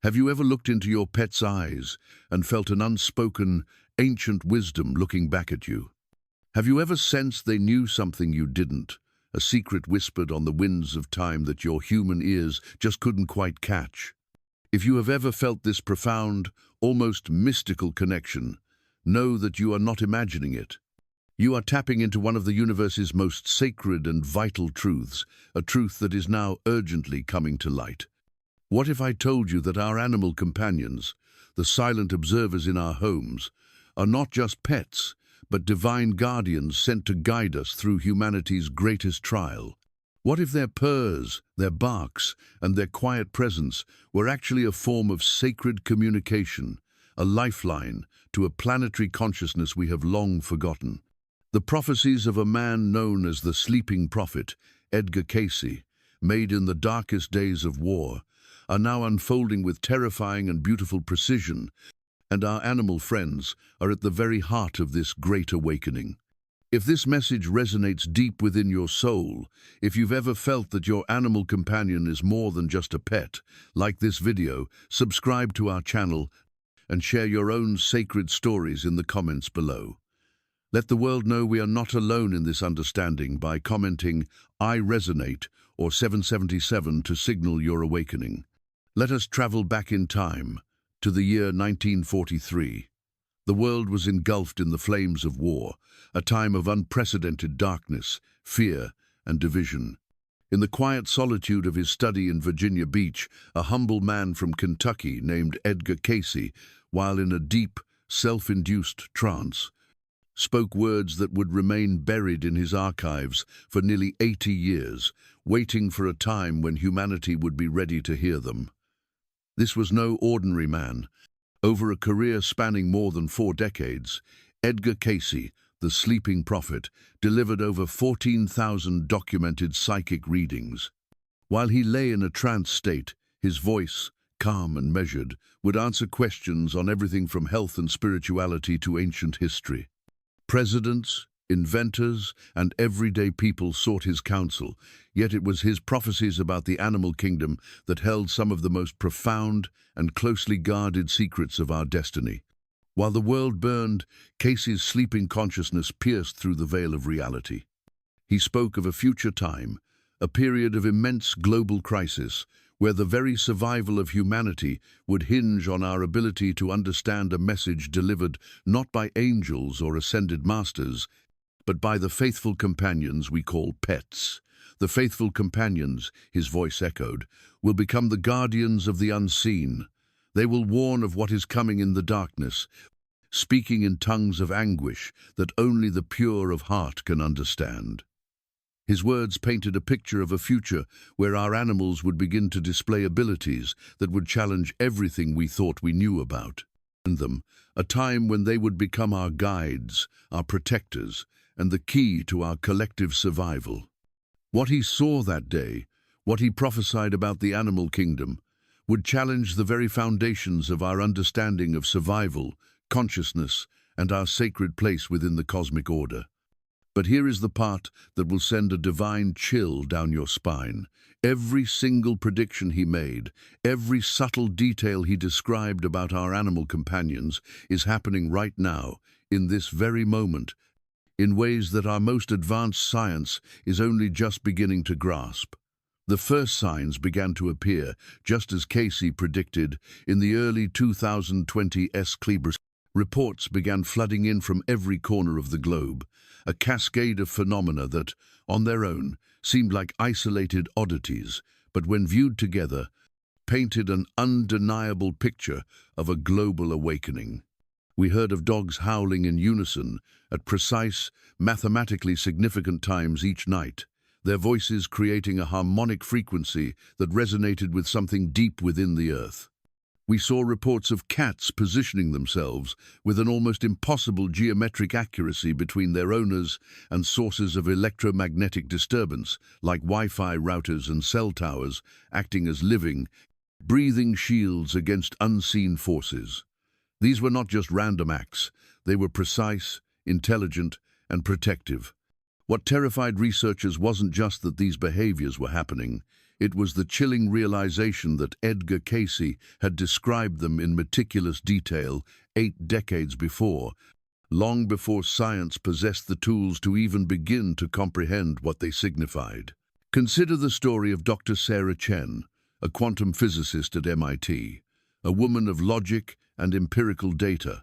Have you ever looked into your pet's eyes and felt an unspoken, ancient wisdom looking back at you? Have you ever sensed they knew something you didn't, a secret whispered on the winds of time that your human ears just couldn't quite catch? If you have ever felt this profound, almost mystical connection, know that you are not imagining it. You are tapping into one of the universe's most sacred and vital truths, a truth that is now urgently coming to light. What if I told you that our animal companions, the silent observers in our homes, are not just pets, but divine guardians sent to guide us through humanity's greatest trial? What if their purrs, their barks, and their quiet presence were actually a form of sacred communication, a lifeline to a planetary consciousness we have long forgotten? The prophecies of a man known as the Sleeping Prophet Edgar Cayce, made in the darkest days of war, are now unfolding with terrifying and beautiful precision, and our animal friends are at the very heart of this great awakening. If this message resonates deep within your soul, if you've ever felt that your animal companion is more than just a pet, like this video, subscribe to our channel and share your own sacred stories in the comments below. Let the world know we are not alone in this understanding by commenting "I resonate" or 777 to signal your awakening. Let us travel back in time to the year 1943. The world was engulfed in the flames of war, a time of unprecedented darkness, fear, and division. In the quiet solitude of his study in Virginia Beach, a humble man from Kentucky named Edgar Cayce, while in a deep, self-induced trance, spoke words that would remain buried in his archives for nearly 80 years, waiting for a time when humanity would be ready to hear them. This was no ordinary man. Over a career spanning more than 4 decades, Edgar Cayce, the Sleeping Prophet, delivered over 14,000 documented psychic readings. While he lay in a trance state, his voice, calm and measured, would answer questions on everything from health and spirituality to ancient history. Presidents, inventors, and everyday people sought his counsel, yet it was his prophecies about the animal kingdom that held some of the most profound and closely guarded secrets of our destiny. While the world burned, Cayce's sleeping consciousness pierced through the veil of reality. He spoke of a future time, a period of immense global crisis, where the very survival of humanity would hinge on our ability to understand a message delivered not by angels or ascended masters, but by the faithful companions we call pets. The faithful companions, his voice echoed, will become the guardians of the unseen. They will warn of what is coming in the darkness, speaking in tongues of anguish that only the pure of heart can understand. His words painted a picture of a future where our animals would begin to display abilities that would challenge everything we thought we knew about them, a time when they would become our guides, our protectors, and the key to our collective survival. What he saw that day, what he prophesied about the animal kingdom, would challenge the very foundations of our understanding of survival, consciousness, and our sacred place within the cosmic order. But here is the part that will send a divine chill down your spine. Every single prediction he made, every subtle detail he described about our animal companions is happening right now, in this very moment, in ways that our most advanced science is only just beginning to grasp. The first signs began to appear, just as Cayce predicted, in the early 2020s. Reports began flooding in from every corner of the globe, a cascade of phenomena that, on their own, seemed like isolated oddities, but when viewed together, painted an undeniable picture of a global awakening. We heard of dogs howling in unison at precise, mathematically significant times each night, their voices creating a harmonic frequency that resonated with something deep within the earth. We saw reports of cats positioning themselves with an almost impossible geometric accuracy between their owners and sources of electromagnetic disturbance, like Wi-Fi routers and cell towers, acting as living, breathing shields against unseen forces. These were not just random acts, they were precise, intelligent, and protective. What terrified researchers wasn't just that these behaviors were happening, it was the chilling realization that Edgar Cayce had described them in meticulous detail 8 decades before, long before science possessed the tools to even begin to comprehend what they signified. Consider the story of Dr. Sarah Chen, a quantum physicist at MIT, a woman of logic and empirical data.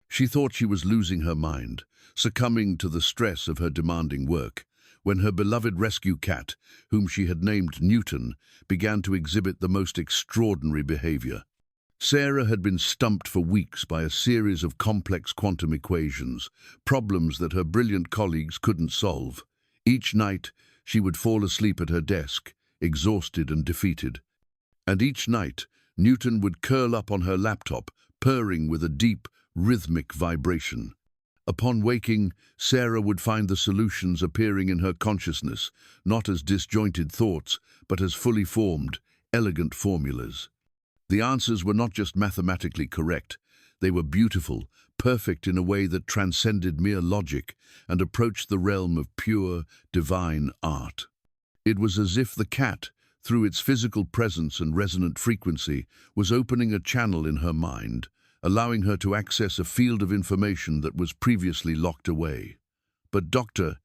She thought she was losing her mind, succumbing to the stress of her demanding work, when her beloved rescue cat, whom she had named Newton, began to exhibit the most extraordinary behavior. Sarah had been stumped for weeks by a series of complex quantum equations, problems that her brilliant colleagues couldn't solve. Each night, she would fall asleep at her desk, exhausted and defeated. And each night, Newton would curl up on her laptop, purring with a deep, rhythmic vibration. Upon waking, Sarah would find the solutions appearing in her consciousness, not as disjointed thoughts, but as fully formed, elegant formulas. The answers were not just mathematically correct, they were beautiful, perfect in a way that transcended mere logic and approached the realm of pure, divine art. It was as if the cat, through its physical presence and resonant frequency, was opening a channel in her mind, allowing her to access a field of information that was previously locked away. But Dr.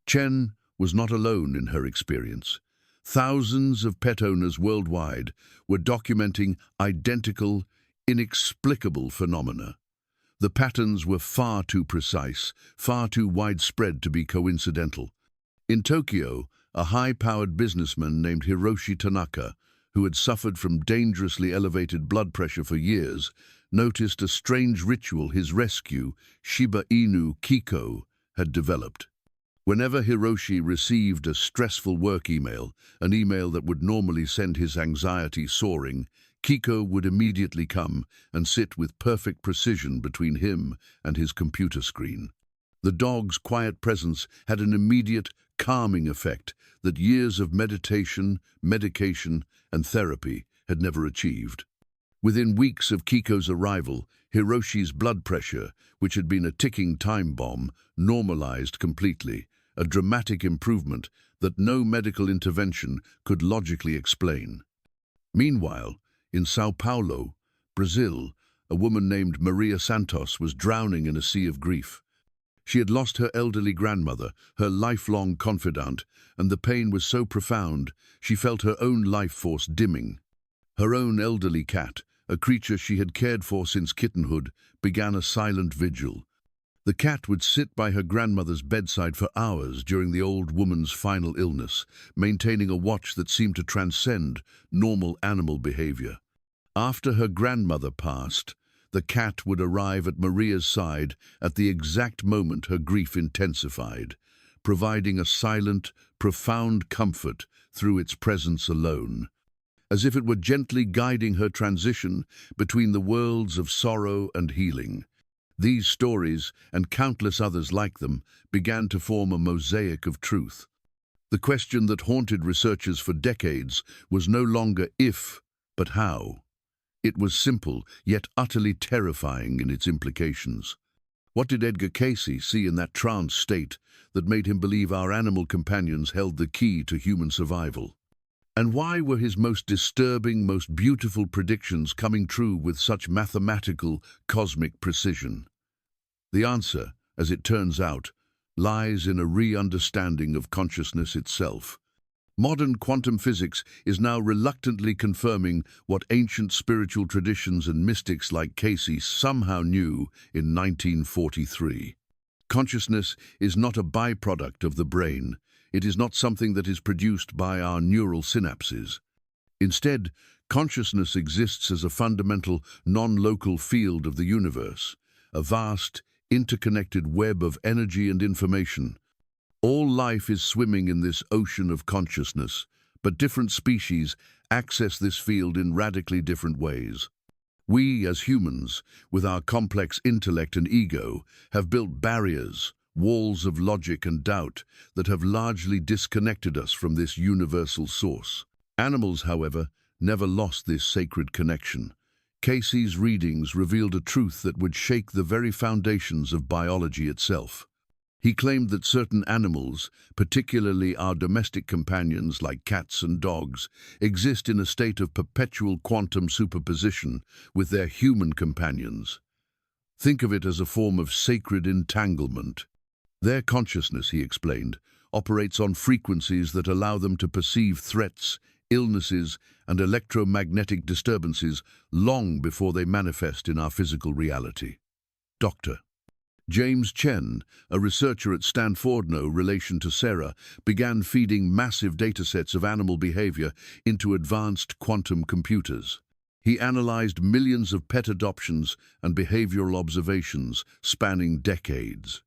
Chen was not alone in her experience. Thousands of pet owners worldwide were documenting identical, inexplicable phenomena. The patterns were far too precise, far too widespread to be coincidental. In Tokyo, a high-powered businessman named Hiroshi Tanaka, who had suffered from dangerously elevated blood pressure for years, noticed a strange ritual his rescue, Shiba Inu Kiko, had developed. Whenever Hiroshi received a stressful work email, an email that would normally send his anxiety soaring, Kiko would immediately come and sit with perfect precision between him and his computer screen. The dog's quiet presence had an immediate, calming effect that years of meditation, medication, and therapy had never achieved. Within weeks of Kiko's arrival, Hiroshi's blood pressure, which had been a ticking time bomb, normalized completely, a dramatic improvement that no medical intervention could logically explain. Meanwhile, in São Paulo, Brazil, a woman named Maria Santos was drowning in a sea of grief. She had lost her elderly grandmother, her lifelong confidant, and the pain was so profound she felt her own life force dimming. Her own elderly cat, a creature she had cared for since kittenhood, began a silent vigil. The cat would sit by her grandmother's bedside for hours during the old woman's final illness, maintaining a watch that seemed to transcend normal animal behavior. After her grandmother passed, the cat would arrive at Maria's side at the exact moment her grief intensified, providing a silent, profound comfort through its presence alone, as if it were gently guiding her transition between the worlds of sorrow and healing. These stories, and countless others like them, began to form a mosaic of truth. The question that haunted researchers for decades was no longer if, but how. It was simple, yet utterly terrifying in its implications. What did Edgar Cayce see in that trance state that made him believe our animal companions held the key to human survival? And why were his most disturbing, most beautiful predictions coming true with such mathematical, cosmic precision? The answer, as it turns out, lies in a re-understanding of consciousness itself. Modern quantum physics is now reluctantly confirming what ancient spiritual traditions and mystics like Cayce somehow knew in 1943. Consciousness is not a byproduct of the brain. It is not something that is produced by our neural synapses. Instead, consciousness exists as a fundamental, non-local field of the universe, a vast, interconnected web of energy and information. All life is swimming in this ocean of consciousness, but different species access this field in radically different ways. We, as humans, with our complex intellect and ego, have built barriers, walls of logic and doubt that have largely disconnected us from this universal source. Animals, however, never lost this sacred connection. Cayce's readings revealed a truth that would shake the very foundations of biology itself. He claimed that certain animals, particularly our domestic companions like cats and dogs, exist in a state of perpetual quantum superposition with their human companions. Think of it as a form of sacred entanglement. Their consciousness, he explained, operates on frequencies that allow them to perceive threats, illnesses, and electromagnetic disturbances long before they manifest in our physical reality. Dr. James Chen, a researcher at Stanford, no relation to Sarah, began feeding massive datasets of animal behavior into advanced quantum computers. He analyzed millions of pet adoptions and behavioral observations spanning decades.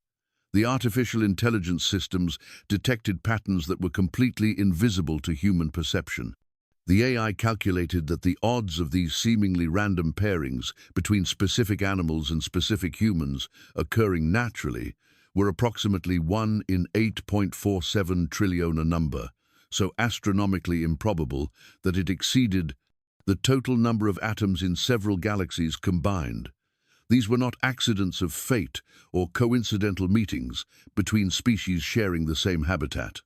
The artificial intelligence systems detected patterns that were completely invisible to human perception. The AI calculated that the odds of these seemingly random pairings between specific animals and specific humans occurring naturally were approximately 1 in 8.47 trillion, a number so astronomically improbable that it exceeded the total number of atoms in several galaxies combined. These were not accidents of fate or coincidental meetings between species sharing the same habitat.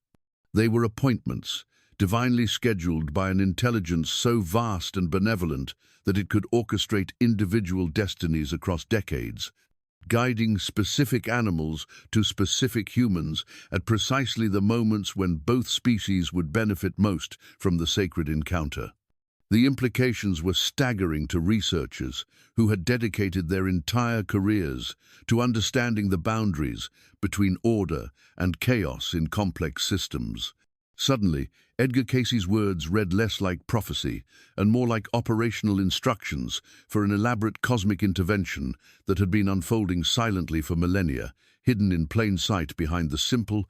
They were appointments, divinely scheduled by an intelligence so vast and benevolent that it could orchestrate individual destinies across decades, guiding specific animals to specific humans at precisely the moments when both species would benefit most from the sacred encounter. The implications were staggering to researchers who had dedicated their entire careers to understanding the boundaries between order and chaos in complex systems. Suddenly, Edgar Cayce's words read less like prophecy and more like operational instructions for an elaborate cosmic intervention that had been unfolding silently for millennia, hidden in plain sight behind the simple,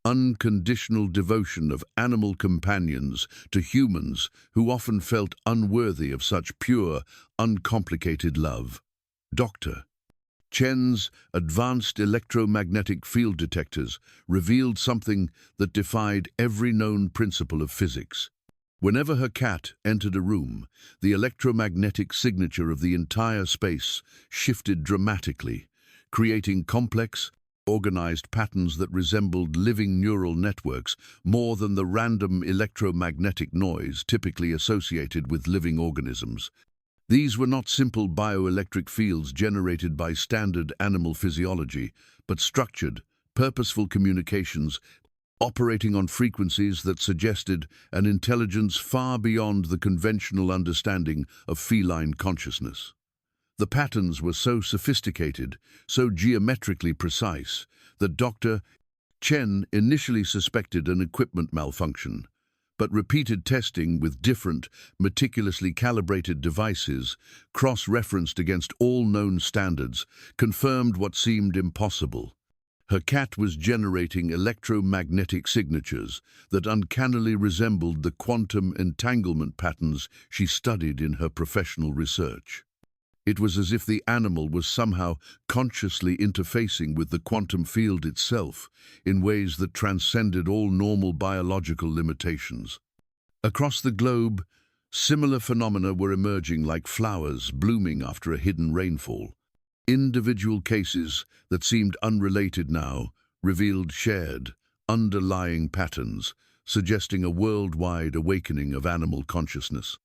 unconditional devotion of animal companions to humans who often felt unworthy of such pure, uncomplicated love. Dr. Chen's advanced electromagnetic field detectors revealed something that defied every known principle of physics. Whenever her cat entered a room, the electromagnetic signature of the entire space shifted dramatically, creating complex, organized patterns that resembled living neural networks more than the random electromagnetic noise typically associated with living organisms. These were not simple bioelectric fields generated by standard animal physiology, but structured, purposeful communications operating on frequencies that suggested an intelligence far beyond the conventional understanding of feline consciousness. The patterns were so sophisticated, so geometrically precise, that Dr. Chen initially suspected an equipment malfunction. But repeated testing with different, meticulously calibrated devices, cross-referenced against all known standards, confirmed what seemed impossible. Her cat was generating electromagnetic signatures that uncannily resembled the quantum entanglement patterns she studied in her professional research. It was as if the animal was somehow consciously interfacing with the quantum field itself in ways that transcended all normal biological limitations. Across the globe, similar phenomena were emerging like flowers blooming after a hidden rainfall. Individual cases that seemed unrelated now revealed shared, underlying patterns, suggesting a worldwide awakening of animal consciousness.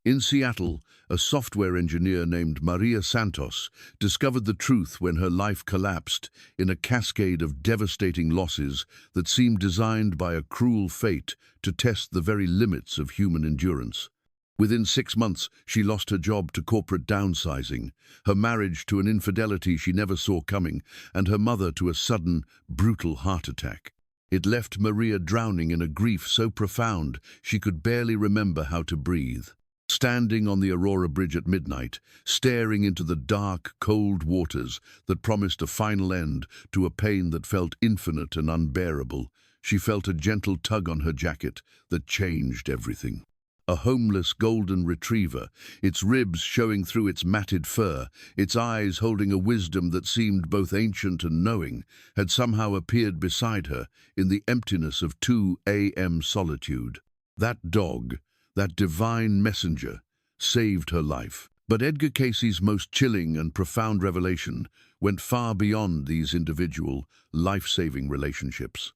In Seattle, a software engineer named Maria Santos discovered the truth when her life collapsed in a cascade of devastating losses that seemed designed by a cruel fate to test the very limits of human endurance. Within 6 months, she lost her job to corporate downsizing, her marriage to an infidelity she never saw coming, and her mother to a sudden, brutal heart attack. It left Maria drowning in a grief so profound she could barely remember how to breathe. Standing on the Aurora Bridge at midnight, staring into the dark, cold waters that promised a final end to a pain that felt infinite and unbearable, she felt a gentle tug on her jacket that changed everything. A homeless golden retriever, its ribs showing through its matted fur, its eyes holding a wisdom that seemed both ancient and knowing, had somehow appeared beside her in the emptiness of 2 a.m. solitude. That dog, that divine messenger, saved her life. But Edgar Cayce's most chilling and profound revelation went far beyond these individual, life-saving relationships.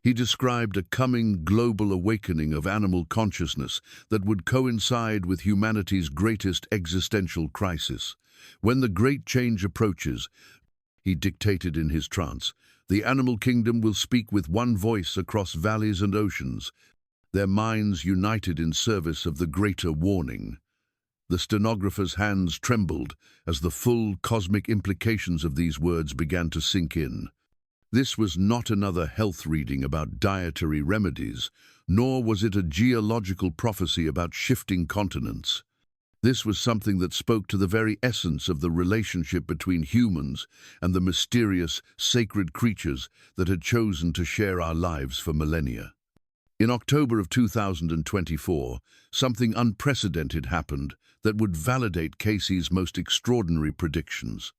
He described a coming global awakening of animal consciousness that would coincide with humanity's greatest existential crisis. When the great change approaches, he dictated in his trance, the animal kingdom will speak with one voice across valleys and oceans, their minds united in service of the greater warning. The stenographer's hands trembled as the full cosmic implications of these words began to sink in. This was not another health reading about dietary remedies, nor was it a geological prophecy about shifting continents. This was something that spoke to the very essence of the relationship between humans and the mysterious, sacred creatures that had chosen to share our lives for millennia. In October of 2024, something unprecedented happened that would validate Cayce's most extraordinary predictions.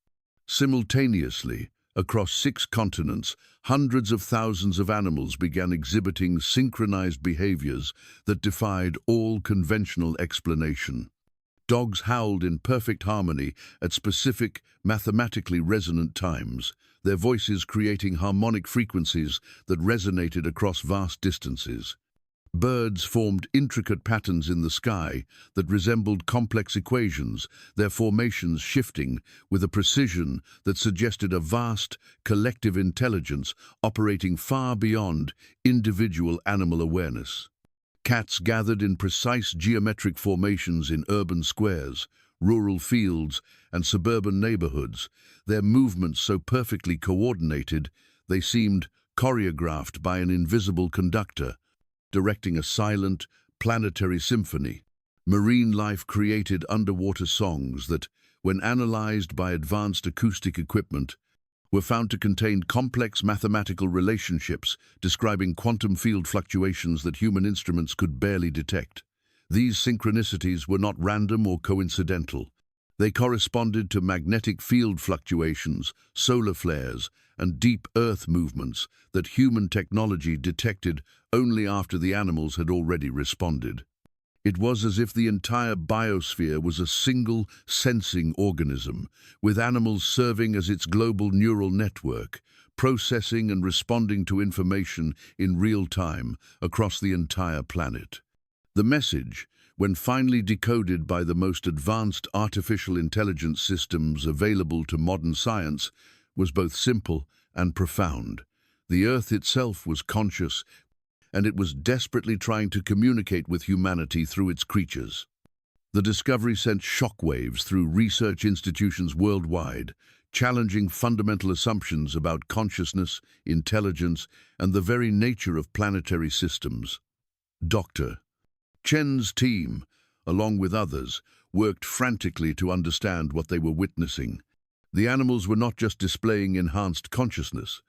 Simultaneously, across 6 continents, hundreds of thousands of animals began exhibiting synchronized behaviors that defied all conventional explanation. Dogs howled in perfect harmony at specific, mathematically resonant times, their voices creating harmonic frequencies that resonated across vast distances. Birds formed intricate patterns in the sky that resembled complex equations, their formations shifting with a precision that suggested a vast, collective intelligence operating far beyond individual animal awareness. Cats gathered in precise geometric formations in urban squares, rural fields, and suburban neighborhoods, their movements so perfectly coordinated they seemed choreographed by an invisible conductor, directing a silent, planetary symphony. Marine life created underwater songs that, when analyzed by advanced acoustic equipment, were found to contain complex mathematical relationships describing quantum field fluctuations that human instruments could barely detect. These synchronicities were not random or coincidental. They corresponded to magnetic field fluctuations, solar flares, and deep Earth movements that human technology detected only after the animals had already responded. It was as if the entire biosphere was a single sensing organism, with animals serving as its global neural network, processing and responding to information in real time across the entire planet. The message, when finally decoded by the most advanced artificial intelligence systems available to modern science, was both simple and profound. The Earth itself was conscious, and it was desperately trying to communicate with humanity through its creatures. The discovery sent shockwaves through research institutions worldwide, challenging fundamental assumptions about consciousness, intelligence, and the very nature of planetary systems. Dr. Chen's team, along with others, worked frantically to understand what they were witnessing. The animals were not just displaying enhanced consciousness.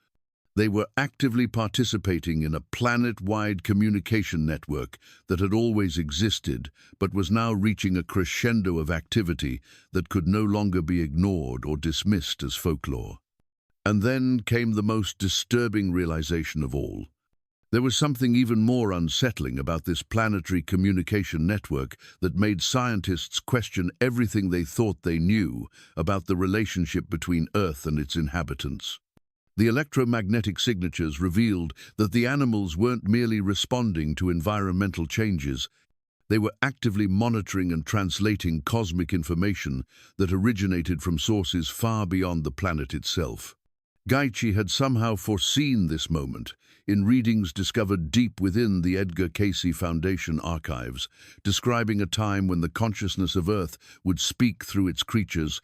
They were actively participating in a planet-wide communication network that had always existed, but was now reaching a crescendo of activity that could no longer be ignored or dismissed as folklore. And then came the most disturbing realization of all. There was something even more unsettling about this planetary communication network that made scientists question everything they thought they knew about the relationship between Earth and its inhabitants. The electromagnetic signatures revealed that the animals weren't merely responding to environmental changes. They were actively monitoring and translating cosmic information that originated from sources far beyond the planet itself. Cayce had somehow foreseen this moment in readings discovered deep within the Edgar Cayce Foundation archives, describing a time when the consciousness of Earth would speak through its creatures,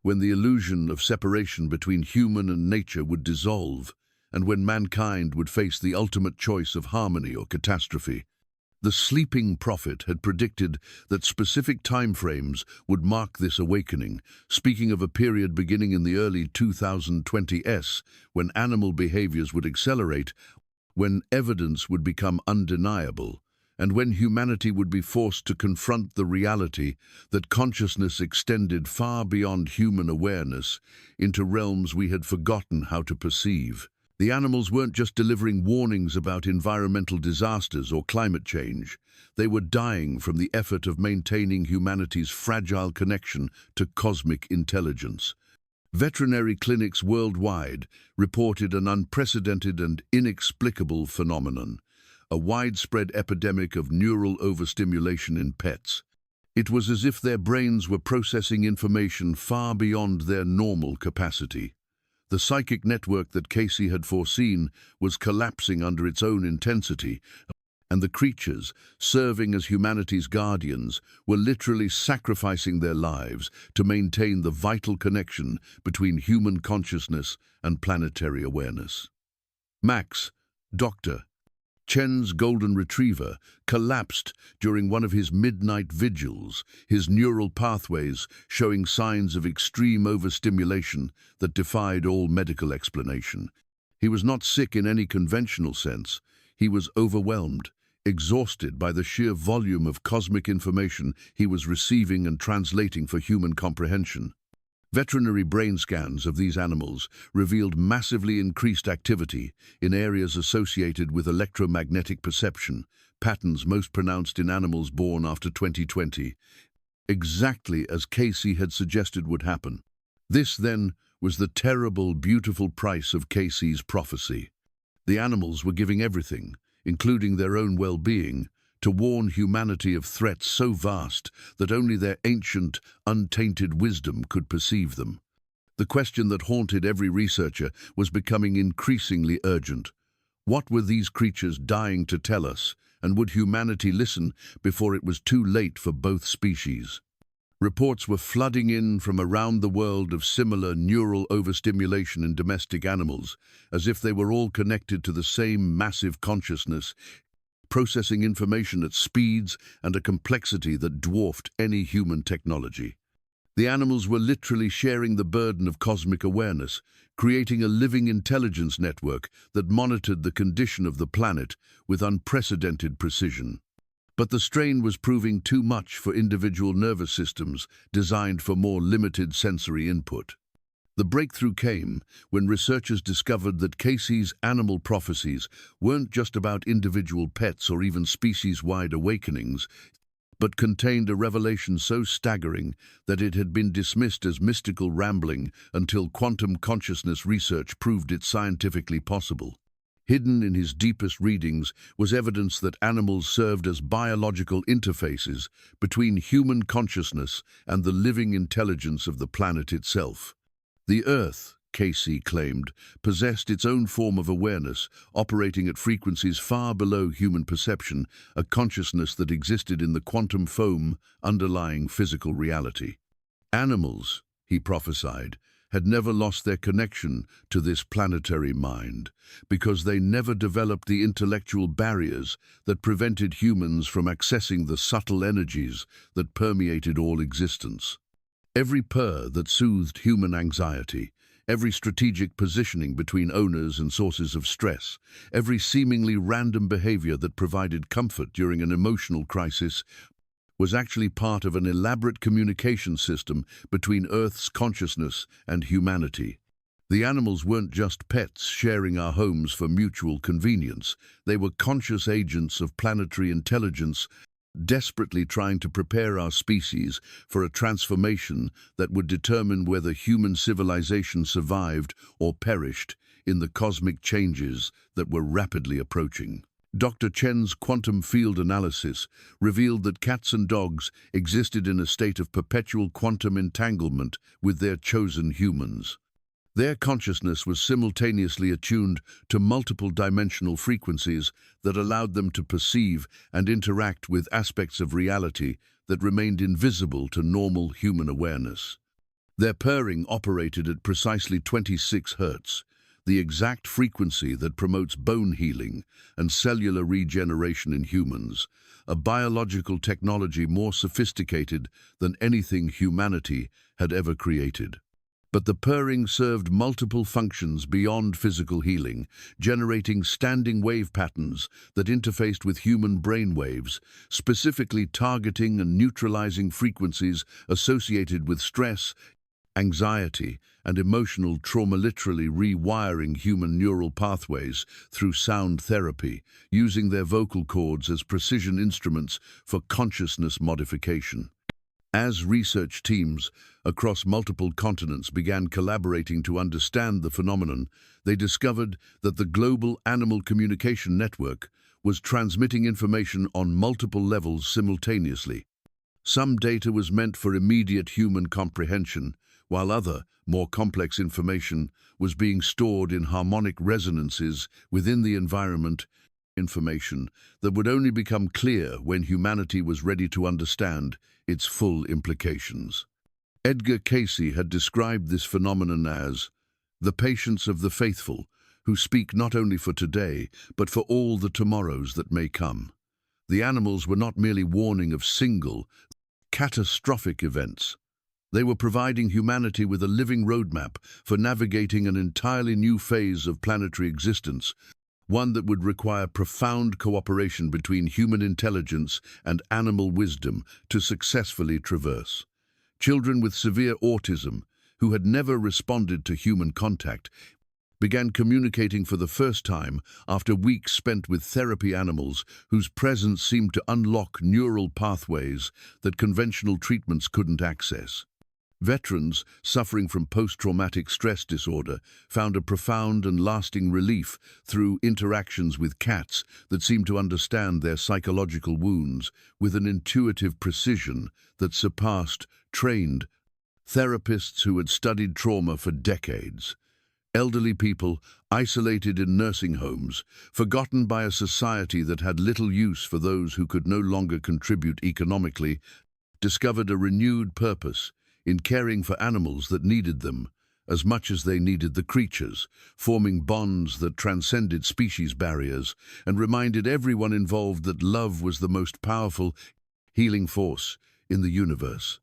when the illusion of separation between human and nature would dissolve, and when mankind would face the ultimate choice of harmony or catastrophe. The Sleeping Prophet had predicted that specific timeframes would mark this awakening, speaking of a period beginning in the early 2020s, when animal behaviors would accelerate, when evidence would become undeniable, and when humanity would be forced to confront the reality that consciousness extended far beyond human awareness into realms we had forgotten how to perceive. The animals weren't just delivering warnings about environmental disasters or climate change. They were dying from the effort of maintaining humanity's fragile connection to cosmic intelligence. Veterinary clinics worldwide reported an unprecedented and inexplicable phenomenon, a widespread epidemic of neural overstimulation in pets. It was as if their brains were processing information far beyond their normal capacity. The psychic network that Cayce had foreseen was collapsing under its own intensity, and the creatures, serving as humanity's guardians, were literally sacrificing their lives to maintain the vital connection between human consciousness and planetary awareness. Max, Dr. Chen's golden retriever, collapsed during one of his midnight vigils, his neural pathways showing signs of extreme overstimulation that defied all medical explanation. He was not sick in any conventional sense. He was overwhelmed, exhausted by the sheer volume of cosmic information he was receiving and translating for human comprehension. Veterinary brain scans of these animals revealed massively increased activity in areas associated with electromagnetic perception, patterns most pronounced in animals born after 2020, exactly as Cayce had suggested would happen. This, then, was the terrible, beautiful price of Cayce's prophecy. The animals were giving everything, including their own well-being, to warn humanity of threats so vast that only their ancient, untainted wisdom could perceive them. The question that haunted every researcher was becoming increasingly urgent. What were these creatures dying to tell us, and would humanity listen before it was too late for both species? Reports were flooding in from around the world of similar neural overstimulation in domestic animals, as if they were all connected to the same massive consciousness, processing information at speeds and a complexity that dwarfed any human technology. The animals were literally sharing the burden of cosmic awareness, creating a living intelligence network that monitored the condition of the planet with unprecedented precision. But the strain was proving too much for individual nervous systems designed for more limited sensory input. The breakthrough came when researchers discovered that Cayce's animal prophecies weren't just about individual pets or even species-wide awakenings, but contained a revelation so staggering that it had been dismissed as mystical rambling until quantum consciousness research proved it scientifically possible. Hidden in his deepest readings was evidence that animals served as biological interfaces between human consciousness and the living intelligence of the planet itself. The Earth, Cayce claimed, possessed its own form of awareness, operating at frequencies far below human perception, a consciousness that existed in the quantum foam underlying physical reality. Animals, he prophesied, had never lost their connection to this planetary mind, because they never developed the intellectual barriers that prevented humans from accessing the subtle energies that permeated all existence. Every purr that soothed human anxiety, every strategic positioning between owners and sources of stress, every seemingly random behavior that provided comfort during an emotional crisis, was actually part of an elaborate communication system between Earth's consciousness and humanity. The animals weren't just pets sharing our homes for mutual convenience. They were conscious agents of planetary intelligence, desperately trying to prepare our species for a transformation that would determine whether human civilization survived or perished in the cosmic changes that were rapidly approaching. Dr. Chen's quantum field analysis revealed that cats and dogs existed in a state of perpetual quantum entanglement with their chosen humans. Their consciousness was simultaneously attuned to multiple dimensional frequencies that allowed them to perceive and interact with aspects of reality that remained invisible to normal human awareness. Their purring operated at precisely 26 Hz, the exact frequency that promotes bone healing and cellular regeneration in humans, a biological technology more sophisticated than anything humanity had ever created. But the purring served multiple functions beyond physical healing, generating standing wave patterns that interfaced with human brain waves, specifically targeting and neutralizing frequencies associated with stress, anxiety, and emotional trauma, literally rewiring human neural pathways through sound therapy, using their vocal cords as precision instruments for consciousness modification. As research teams across multiple continents began collaborating to understand the phenomenon, they discovered that the global animal communication network was transmitting information on multiple levels simultaneously. Some data was meant for immediate human comprehension, while other, more complex information was being stored in harmonic resonances within the environment, information that would only become clear when humanity was ready to understand its full implications. Edgar Cayce had described this phenomenon as the patience of the faithful, who speak not only for today, but for all the tomorrows that may come. The animals were not merely warning of single, catastrophic events. They were providing humanity with a living roadmap for navigating an entirely new phase of planetary existence, one that would require profound cooperation between human intelligence and animal wisdom to successfully traverse. Children with severe autism, who had never responded to human contact, began communicating for the first time after weeks spent with therapy animals whose presence seemed to unlock neural pathways that conventional treatments couldn't access. Veterans suffering from post-traumatic stress disorder found a profound and lasting relief through interactions with cats that seemed to understand their psychological wounds with an intuitive precision that surpassed trained therapists who had studied trauma for decades. Elderly people, isolated in nursing homes, forgotten by a society that had little use for those who could no longer contribute economically, discovered a renewed purpose in caring for animals that needed them as much as they needed the creatures, forming bonds that transcended species barriers and reminded everyone involved that love was the most powerful healing force in the universe.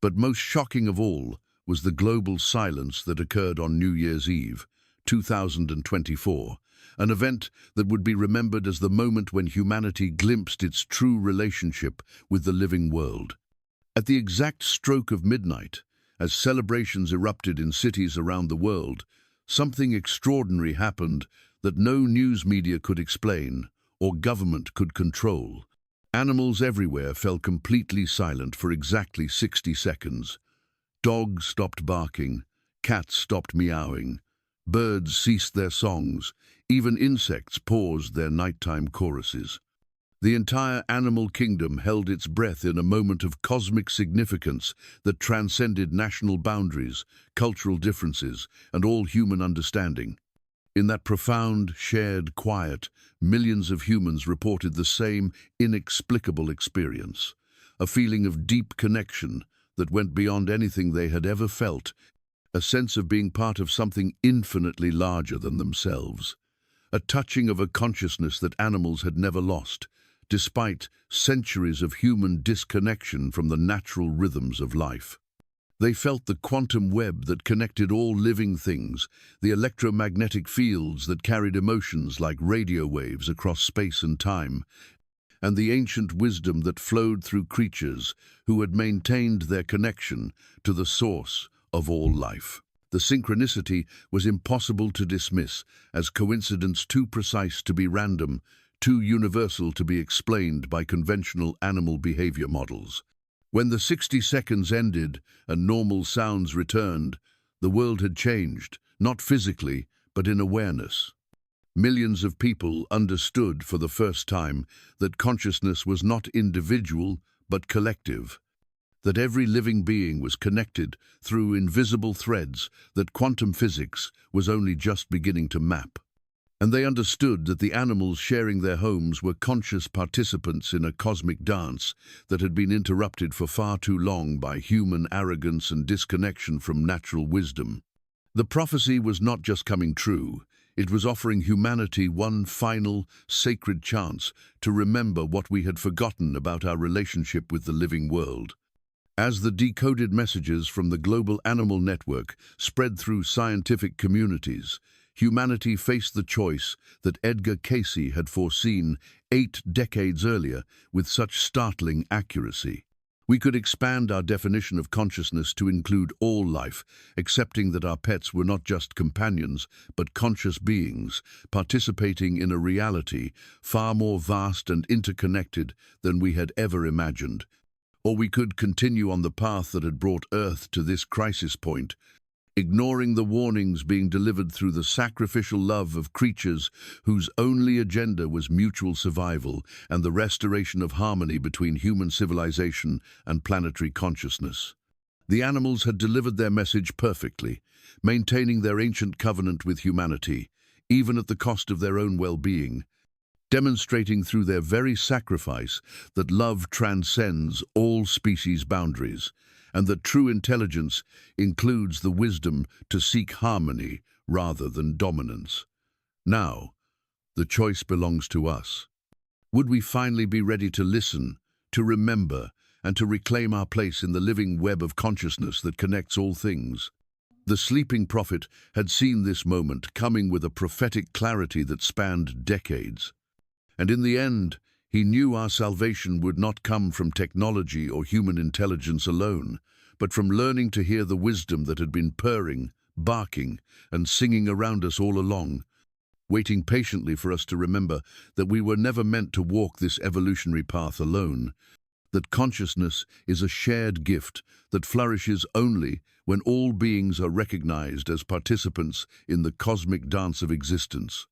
But most shocking of all was the global silence that occurred on New Year's Eve, 2024, an event that would be remembered as the moment when humanity glimpsed its true relationship with the living world. At the exact stroke of midnight, as celebrations erupted in cities around the world, something extraordinary happened that no news media could explain or government could control. Animals everywhere fell completely silent for exactly 60 seconds. Dogs stopped barking, cats stopped meowing, birds ceased their songs, even insects paused their nighttime choruses. The entire animal kingdom held its breath in a moment of cosmic significance that transcended national boundaries, cultural differences, and all human understanding. In that profound, shared quiet, millions of humans reported the same inexplicable experience, a feeling of deep connection that went beyond anything they had ever felt, a sense of being part of something infinitely larger than themselves, a touching of a consciousness that animals had never lost, despite centuries of human disconnection from the natural rhythms of life. They felt the quantum web that connected all living things, the electromagnetic fields that carried emotions like radio waves across space and time, and the ancient wisdom that flowed through creatures who had maintained their connection to the source of all life. The synchronicity was impossible to dismiss as coincidence too precise to be random, too universal to be explained by conventional animal behavior models. When the 60 seconds ended and normal sounds returned, the world had changed, not physically, but in awareness. Millions of people understood for the first time that consciousness was not individual, but collective, that every living being was connected through invisible threads that quantum physics was only just beginning to map. And they understood that the animals sharing their homes were conscious participants in a cosmic dance that had been interrupted for far too long by human arrogance and disconnection from natural wisdom. The prophecy was not just coming true, it was offering humanity one final, sacred chance to remember what we had forgotten about our relationship with the living world. As the decoded messages from the global animal network spread through scientific communities, humanity faced the choice that Edgar Cayce had foreseen 8 decades earlier with such startling accuracy. We could expand our definition of consciousness to include all life, accepting that our pets were not just companions, but conscious beings, participating in a reality far more vast and interconnected than we had ever imagined. Or we could continue on the path that had brought Earth to this crisis point, ignoring the warnings being delivered through the sacrificial love of creatures whose only agenda was mutual survival and the restoration of harmony between human civilization and planetary consciousness. The animals had delivered their message perfectly, maintaining their ancient covenant with humanity, even at the cost of their own well-being, demonstrating through their very sacrifice that love transcends all species boundaries, and that true intelligence includes the wisdom to seek harmony rather than dominance. Now, the choice belongs to us. Would we finally be ready to listen, to remember, and to reclaim our place in the living web of consciousness that connects all things? The sleeping prophet had seen this moment coming with a prophetic clarity that spanned decades. And in the end, he knew our salvation would not come from technology or human intelligence alone, but from learning to hear the wisdom that had been purring, barking, and singing around us all along, waiting patiently for us to remember that we were never meant to walk this evolutionary path alone, that consciousness is a shared gift that flourishes only when all beings are recognized as participants in the cosmic dance of existence.